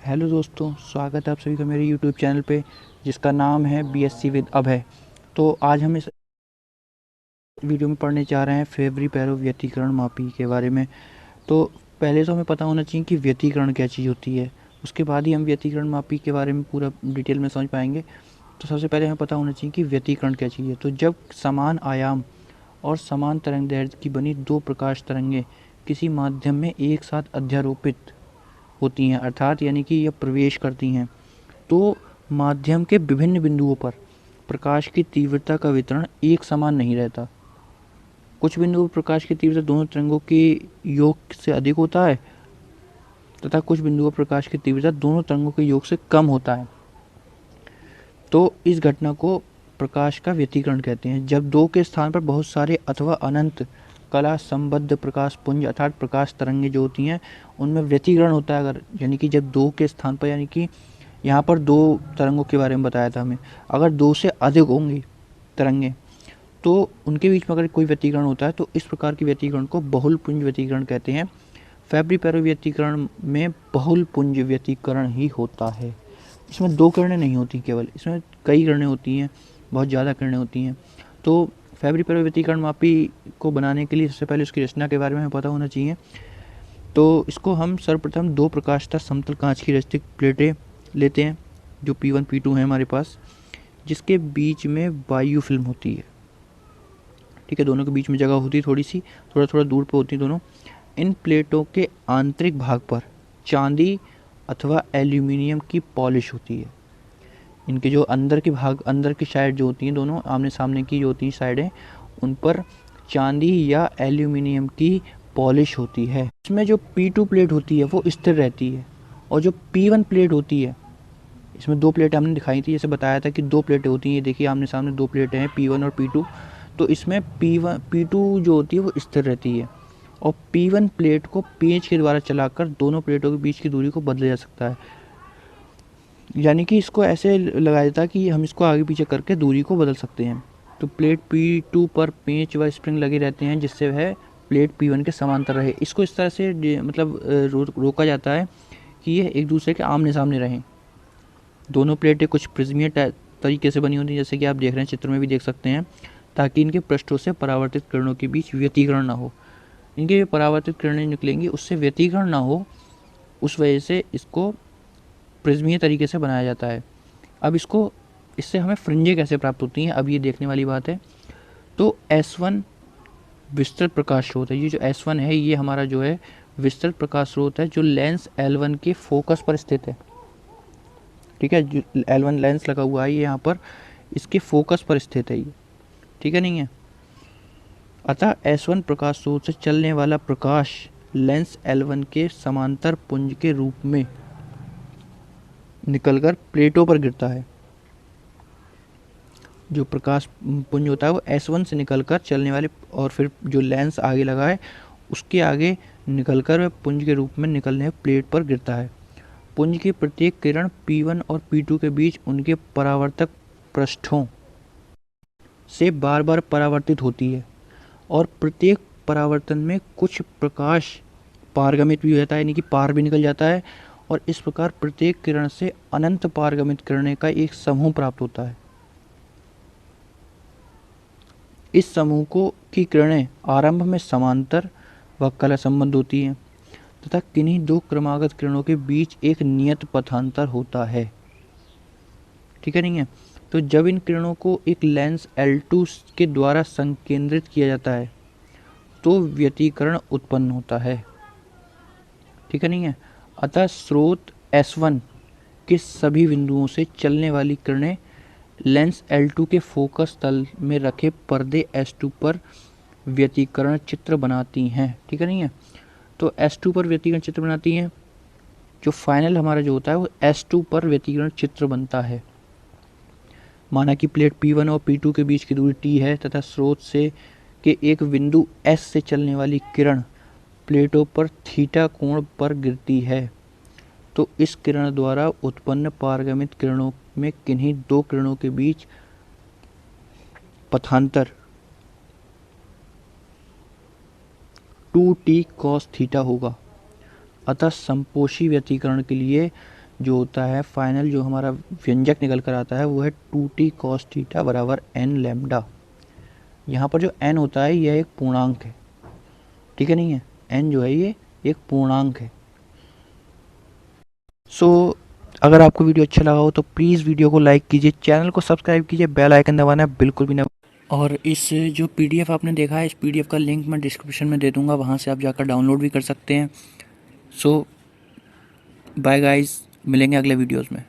Hello दोस्तों, स्वागत है आप सभी का मेरे यूट्यूब चैनल पे जिसका नाम है बीएससी विद अभय। तो आज हम इस वीडियो में पढ़ने जा रहे हैं फेवरी पैरो व्यतिकरण मापी के बारे में। तो पहले तो हमें पता होना चाहिए कि व्यतिकरण क्या चीज़ होती है, उसके बाद ही हम व्यतिकरण मापी के बारे में पूरा डिटेल में समझ पाएंगे। तो सबसे पहले हमें पता होना चाहिए कि व्यतिकरण क्या चीज़ है। तो जब समान आयाम और समान तरंग दैर्ध्य की बनी दो प्रकाश तरंगें किसी माध्यम में एक साथ अध्यारोपित होती हैं, अर्थात यानी कि यह प्रवेश करती हैं, तो माध्यम के विभिन्न बिंदुओं पर प्रकाश की तीव्रता का वितरण एक समान नहीं रहता। कुछ बिंदुओं पर प्रकाश की तीव्रता दोनों तरंगों के योग से अधिक होता है तथा कुछ बिंदुओं पर प्रकाश की तीव्रता दोनों तरंगों के योग से कम होता है। तो इस घटना को प्रकाश का व्यतिकरण कहते हैं। जब दो के स्थान पर बहुत सारे अथवा अनंत कला संबद्ध प्रकाश पुंज अर्थात प्रकाश तरंगे जो होती हैं उनमें व्यतिकरण होता है। अगर यानी कि जब दो के स्थान पर, यानी कि यहाँ पर दो तरंगों के बारे में बताया था हमें, अगर दो से अधिक होंगी तरंगे तो उनके बीच में अगर कोई व्यतिकरण होता है तो इस प्रकार के व्यतिकरण को बहुल पुंज व्यतिकरण कहते हैं। फैब्री पैरो व्यतिकरण में बहुल पुंज व्यतिकरण ही होता है। इसमें दो किरणें नहीं होती केवल, इसमें कई किरणें होती हैं, बहुत ज़्यादा किरणें होती हैं। तो फैब्री पैरो व्यतिकरण मापी को बनाने के लिए सबसे पहले उसकी रचना के बारे में हमें पता होना चाहिए। तो इसको हम सर्वप्रथम दो प्रकाशता समतल कांच की रचित प्लेटें लेते हैं जो P1 P2 है हमारे पास, जिसके बीच में वायु फिल्म होती है। ठीक है, दोनों के बीच में जगह होती है थोड़ी सी, थोड़ा थोड़ा दूर पे होती है दोनों। इन प्लेटों के आंतरिक भाग पर चांदी अथवा एल्यूमिनियम की पॉलिश होती है। इनके जो अंदर के भाग, अंदर की साइड जो होती हैं, दोनों आमने सामने की जो होती हैं साइडें, उन पर चांदी या एल्यूमिनियम की पॉलिश होती है। इसमें जो P2 प्लेट होती है वो स्थिर रहती है और जो P1 प्लेट होती है, इसमें दो प्लेटें हमने दिखाई थी, जैसे बताया था कि दो प्लेटें होती हैं। ये देखिए आमने सामने दो प्लेटें हैं P1 और P2। तो इसमें P2 जो होती है वो स्थिर रहती है और P1 प्लेट को पेंच के द्वारा चलाकर दोनों प्लेटों के बीच की दूरी को बदला जा सकता है। यानी कि इसको ऐसे लगाया जाता है कि हम इसको आगे पीछे करके दूरी को बदल सकते हैं। तो प्लेट P2 पर पेंच व स्प्रिंग लगे रहते हैं जिससे वह प्लेट P1 के समांतर रहे। इसको इस तरह से मतलब रोका जाता है कि ये एक दूसरे के आमने सामने रहें। दोनों प्लेटें कुछ प्रिज्मीय तरीके से बनी होती हैं, जैसे कि आप देख रहे हैं, चित्र में भी देख सकते हैं, ताकि इनके पृष्ठों से परावर्तित किरणों के बीच व्यतिकरण ना हो। इनके परावर्तित किरणें निकलेंगी, उससे व्यतिकरण ना हो, उस वजह से इसको प्रिज्मीय तरीके से बनाया जाता है। अब इससे हमें फ्रिंजें कैसे प्राप्त होती हैं, अब ये देखने वाली बात है। तो S1 विस्तृत प्रकाश स्रोत है। ये जो S1 है ये हमारा जो है विस्तृत प्रकाश स्रोत है जो लेंस L1 के फोकस पर स्थित है। ठीक है, जो L1 लेंस लगा हुआ है ये यहाँ पर इसके फोकस पर स्थित है ये, ठीक है नहीं है। अतः S1 प्रकाश स्रोत से चलने वाला प्रकाश लेंस L1 के समांतर पुंज के रूप में निकलकर प्लेटों पर गिरता है। जो प्रकाश पुंज होता है वो S1 से निकलकर चलने वाले और फिर जो लेंस आगे लगा है उसके आगे निकलकर वह पुंज के रूप में निकलने प्लेट पर गिरता है। पुंज की प्रत्येक किरण P1 और P2 के बीच उनके परावर्तक पृष्ठों से बार बार परावर्तित होती है और प्रत्येक परावर्तन में कुछ प्रकाश पारगमित भी हो जाता है, यानी कि पार भी निकल जाता है, और इस प्रकार प्रत्येक किरण से अनंत पारगमित किरणें का एक समूह प्राप्त होता है। इस समूह की किरणें आरंभ में समांतर व कला संबंध होती हैं तथा किन्हीं दो क्रमागत किरणों के बीच एक नियत पथांतर होता है। ठीक है नहीं है। तो जब इन किरणों को एक लेंस L2 के द्वारा संकेंद्रित किया जाता है तो व्यतिकरण उत्पन्न होता है। ठीक है नहीं है। अतः स्रोत S1 के सभी बिंदुओं से चलने वाली किरणें लेंस L2 के फोकस तल में रखे पर्दे S2 पर व्यतिकरण चित्र बनाती हैं। ठीक है नहीं है। तो S2 पर व्यतिकरण चित्र बनाती हैं। जो फाइनल हमारा जो होता है वो S2 पर व्यतिकरण चित्र बनता है। माना कि प्लेट P1 और P2 के बीच की दूरी T है तथा स्रोत से के एक बिंदु S से चलने वाली किरण प्लेटों पर थीटा कोण पर गिरती है। तो इस किरण द्वारा उत्पन्न पारगमित किरणों में किन्हीं दो किरणों के बीच पथांतर 2t cos थीटा होगा। अतः संपोषी व्यतिकरण के लिए जो होता है फाइनल जो हमारा व्यंजक निकल कर आता है वो है 2t cos थीटा बराबर n लैम्डा। यहाँ पर जो n होता है यह एक पूर्णांक है, ठीक है नहीं है, n जो है ये एक पूर्णांक है। सो अगर आपको वीडियो अच्छा लगा हो तो प्लीज़ वीडियो को लाइक कीजिए, चैनल को सब्सक्राइब कीजिए, बेल आइकन दबाना बिल्कुल भी ना। और इस जो पीडीएफ आपने देखा है, इस पीडीएफ का लिंक मैं डिस्क्रिप्शन में दे दूंगा, वहाँ से आप जाकर डाउनलोड भी कर सकते हैं। सो बाय गाइस, मिलेंगे अगले वीडियोस में।